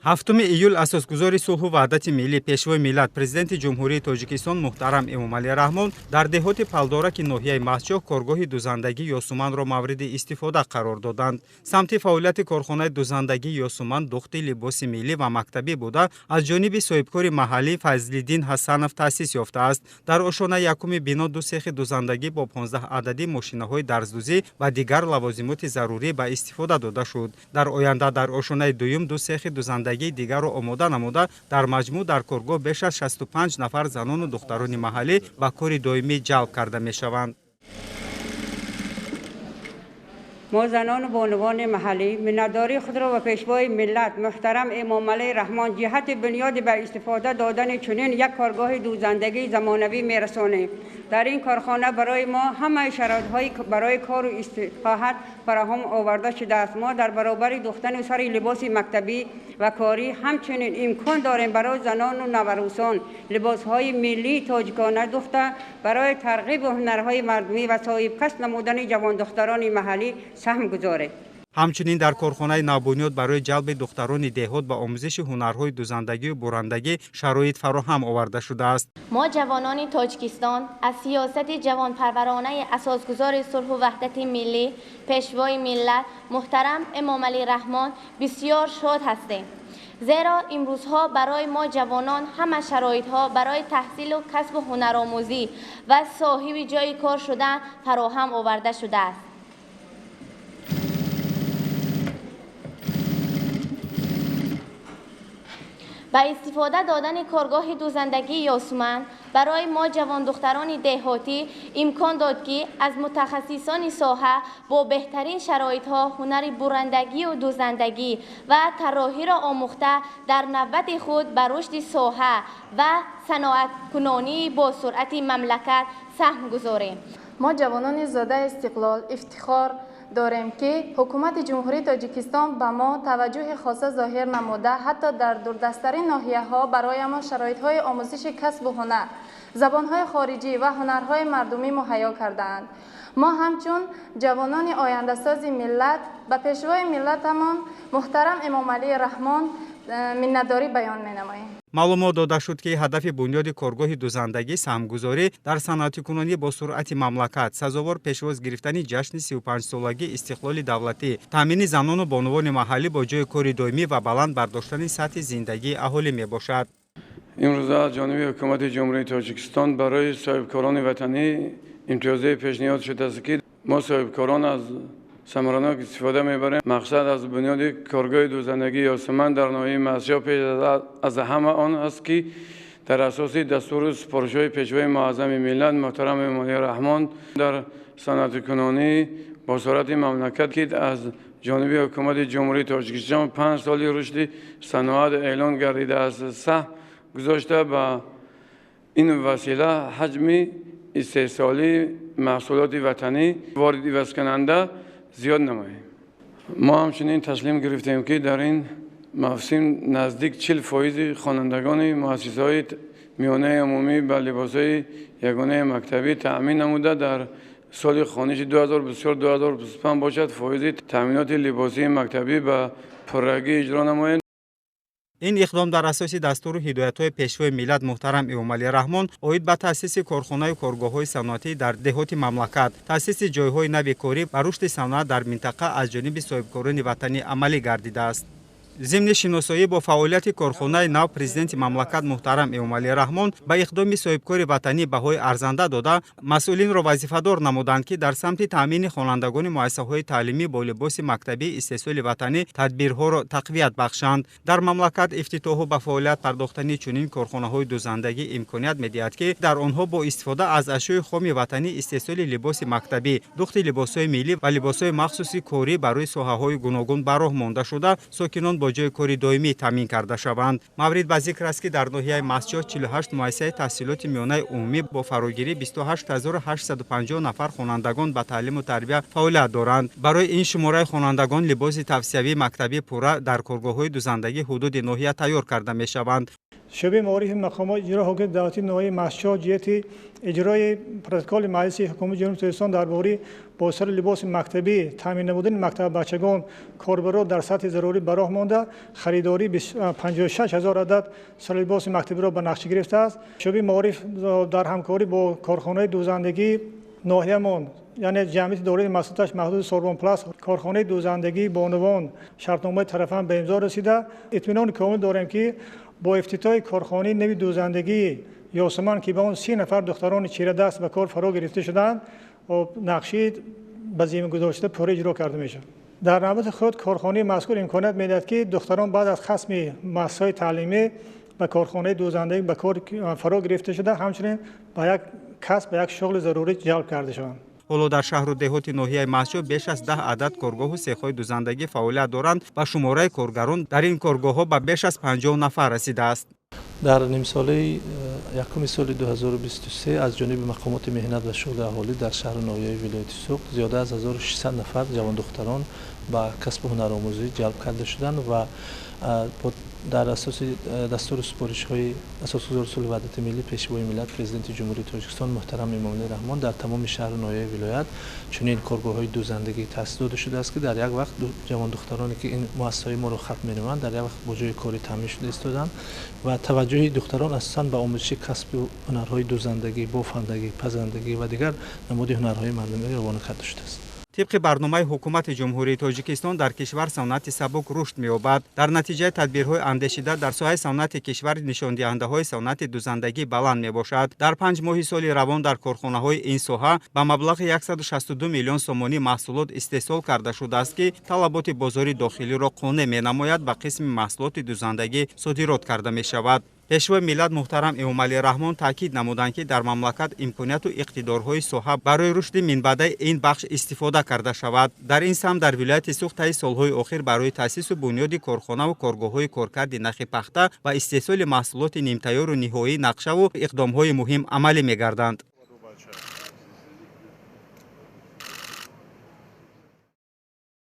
7 июл асосгузори сулҳу ваҳдати миллӣ пешвои миллат президенти ҷумҳурии Тоҷикистон муҳтарам Эмомалӣ Раҳмон дар деҳоти Палдораки ноҳияи Мастчоҳ коргоҳи дузандагии Ёсуманро мавриди истифода қарор доданд. Самти фаъолияти корхонаи дузандагии Ёсуман духти либоси миллӣ ва мактабӣ буда аз ҷониби соҳибкори маҳаллӣ Файзлиддин Ҳасанов таъсис ёфтааст. Дар ошона якуми бино ду сехи дузандагӣ бо 15 адади мошинаҳои дарздӯзӣ ва дигар лавозимоти зарурӣ ба истифода дода шуд. Дар оянда дар ошонаи дуюм ду сехи дузандагии дигарро омода намуда дар маҷмӯъ дар коргоҳ беш аз 65 нафар занону духтарони маҳаллӣ ба кори доимӣ ҷалб карда мешаванд. ما زنان و بانوان محلی منتداری خود را به پیشوای ملت محترم امامعلی رحمان جهت بنیاد بر استفاده دادن چنین یک کارگاه دوزندگی زمانوی میرسانیم. در این کارخانه برای ما همه شرایط‌های برای کار و استراحت فراهم آورده شده است. ما در برابر دوختن سر لباس مکتبی و کاری همچنین امکان داریم برای زنان و نوروسان لباس‌های ملی تاجیکانه دوخته برای ترغیب هنرهای مردمی و صاحب کسب نمودن جوان دختران محلی سهم گذاریم. ҳамчунин дар корхонаи навбунёд барои ҷалби духтарони деҳот ба омӯзиши ҳунарҳои дузандагию бурандагӣ шароит фароҳам оварда шудааст. ما جوانان تاجیکستان از سیاست جوانپرورانه اساسگذار صلح و وحدت ملی پیشوای ملت محترم امامعلی رحمان بسیار شاد هستیم. زیرا امروزها برای ما جوانان همه شرایطها برای تحصیل و کسب هنرآموزی و صاحب جای کار شدن فراهم آورده شده است. با استفاده دادن کارگاه دوزندگی یاسمن برای ما جوان دختران دهاتی امکان داد که از متخصصان ساحه با بهترین شرایطها هنر برندگی و دوزندگی و طراحی را آموخته در نوبت خود بر رشد ساحه و صنعت کنانی با سرعت مملکت سهم گذاریم. ما جوانان زاده استقلال افتخار داریم که حکومت جمهوری تاجیکستان به ما توجه خاصه ظاهر نموده حتی در دوردستترین ناحیه‌ها برای ما شرایط‌های آموزش کسب و هنر، زبان‌های خارجی و هنرهای مردمی مهیا کردند. ما همچون جوانان آینده‌ساز ملت به پیشوای ملتمان محترم امامعلی رحمان منتداری بیان می‌نماییم. маълумот дода шуд ки ҳадафи бунёди коргоҳи дузандагӣ саҳмгузорӣ дар санъатикунонӣ бо суръати мамлакат, сазовор пешвоз гирифтани ҷашни 35-солагии истиқлоли давлатӣ, таъмини занону бонувони маҳаллӣ бо ҷои кори доимӣ ва баланд бардоштани сатҳи зиндагии аҳолӣ мебошад. имрӯза аз ҷониби ҳукумати ҷумҳурии Тоҷикистон барои соҳибкорони ватанӣ имтиёзие пешниҳод шудааст ки мо соҳибкорон аз самаранок истифода мебарем. мақсад аз бунёди коргоҳи дузандагии Ёсуман дар ноҳияи Мастчоҳ пеш аз ҳама он аст ки дар асоси дастури супоришҳои пешвои муаззами миллат муҳтарам Эмомалӣ Раҳмон дар санъатикунонӣ бо суръати мамлакат ки аз ҷониби ҳукумати ҷумҳурии Тоҷикистон 5 соли рушди саноат эълон гардидааст. саҳм гузошта ба ин васила ҳаҷми истеҳсолии маҳсулоти ватанӣ воридивазкунанда зиёд намоем. мо ҳамчунин таслим гирифтем ки дар ин мавсим наздик 40% хонандагони муассисаҳои миёнаи умумӣ ба либосҳои ягонаи мактабӣ таъмин намуда дар соли хониши 2024-2025 бошад фоизи таъминоти либосии мактабӣ ба пуррагӣ иҷро намоем. ин иқдом дар асоси дастуру ҳидоятҳои пешвои миллат муҳтарам Эмомалӣ Раҳмон оид ба таъсиси корхонаю коргоҳҳои саноатӣ дар деҳоти мамлакат, таъсиси ҷойҳои нави корӣ ва рушди саноат дар минтақа аз ҷониби соҳибкорони ватанӣ амалӣ гардидааст. зимни шиносоӣ бо фаъолияти корхонаи нав президенти мамлакат муҳтарам Эмомалӣ Раҳмон ба иқдоми соҳибкори ватанӣ баҳои арзанда дода масъулинро вазифадор намуданд ки дар самти таъмини хонандагони муассисаҳои таълимӣ бо либоси мактабии истеҳсоли ватанӣ тадбирҳоро тақвият бахшанд. дар мамлакат ифтитоҳу ба фаъолият пардохтани чунин корхонаҳои дузандагӣ имконият медиҳад ки дар онҳо бо истифода аз ашёи хоми ватанӣ истеҳсоли либоси мактабӣ, духти либосҳои миллӣ ва либосҳои махсуси корӣ барои соҳаҳои гуногун ба роҳ монда шуда сокинон бо ҷои кори доимӣ таъмин карда шаванд. маврид ба зикр аст ки дар ноҳияи Мастчоҳ 48 муассисаи таҳсилоти миёнаи умумӣ бо фарогирии 28850 нафар хонандагон ба таълиму тарбия фаъолият доранд. барои ин шумораи хонандагон либоси тавсиявии мактабӣ пурра дар коргоҳҳои дузандагӣ ҳудуди ноҳия тайёр карда мешаванд. شعبه معارف مقامات اجرا حکومت دولتی ناحیه مستچاح جهت اجرای پروتکل مجلس حکومت جمهوری تاجیکستان درباره با سر لباس مکتبی تامین نمودن مکتب بچگان کاربران در سطح ضروری به راه مانده خریداری 56000 عدد سر لباس مکتبی را به نقشه گرفته است. شعبه معارف در همکاری با کارخانه دوزندگی ناحیه‌مان یعنی جمعیت دولت مسئولیتش محدود سوربن پلاس کارخانه دوزندگی با عنوان شرطنامه طرفان به امضا رسیده. اطمینان کامل داریم که با افتتاح کارخانه نوی دوزندگی یاسمن که به آن 30 نفر دختران چیره دست به کار فرا گرفته شدند و نقشه به زمین گذاشته پروژه اجرا کرده میشه. در نوبت خود کارخانه مذکور امکانات میدهد که دختران بعد از ختم مؤسسات تعلیمی به کارخانه دوزندگی به کار فرا گرفته شده همچنین به یک کسب به یک شغل ضروری جلب کرده شوند. ҳоло дар шаҳру деҳоти ноҳияи масҷӯ беш аз 10 адад коргоҳу сехҳои дузандагӣ фаъолият доранд ва шумораи коргарон дар ин коргоҳҳо ба беш аз 50 нафар расидааст. дар нимсолаи якуми соли 2023 аз ҷониби мақомоти меҳнат ва шуғли аҳолӣ дар шаҳру ноҳияи вилояти Суғд зиёда аз 1600 нафар ҷавондухтарон ба касбу ҳунаромӯзӣ ҷалб карда шуданд ва дар асоси дастури супоришҳои асосгузори сулҳу ваҳдати миллӣ пешвои миллат президенти ҷумҳурии Тоҷикистон муҳтарам Эмомалӣ Раҳмон дар тамоми шаҳру ноҳияи вилоят чунин коргоҳҳои дузандагӣ таъсис дода шудааст ки дар як вақт ҷавондухтароне ки ин муассисаҳои моро хатм менамоянд дар як вақт бо ҷои кори таъмин шуда истоданд ва таваҷҷӯҳи духтарон асосан ба омӯзиши касбу ҳунарҳои дузандагӣ бофандагӣ пазандагӣ ва дигар намуди ҳунарҳои мардумӣ равона карда шудааст. طبق برنامه حکومت جمهوری تاجیکستان در کشور صنعت سبک رشد می‌یابد. در نتیجه تدبیرهای اندیشیده در ساحه صنعت کشور نشان دهنده‌های صنعت دوزندگی بلند میباشد. در 5 ماه سال روان در کارخانه‌های این ساحه با مبلغ 162 میلیون سومانی محصولات استحصال کرده شده است که طلبات بازاری داخلی را قانع می‌نماید و قسم محصولات دوزندگی صادرات کرده می‌شود. پشوای ملت محترم امامعلی رحمان تاکید نمودند که در مملکت امکانات و اقتدارهای صاحب برای رشد منبع این بخش استفاده کرده شود. در این سمت در ولایت سوخت طی سالهای اخیر برای تأسیس و بنیاد کارخانه و کارگاه‌های کارکرد نخ پخته و استحصال محصولات نیمه‌تیار و نهایی نقشه و اقدام‌های مهم عملی می‌گردند.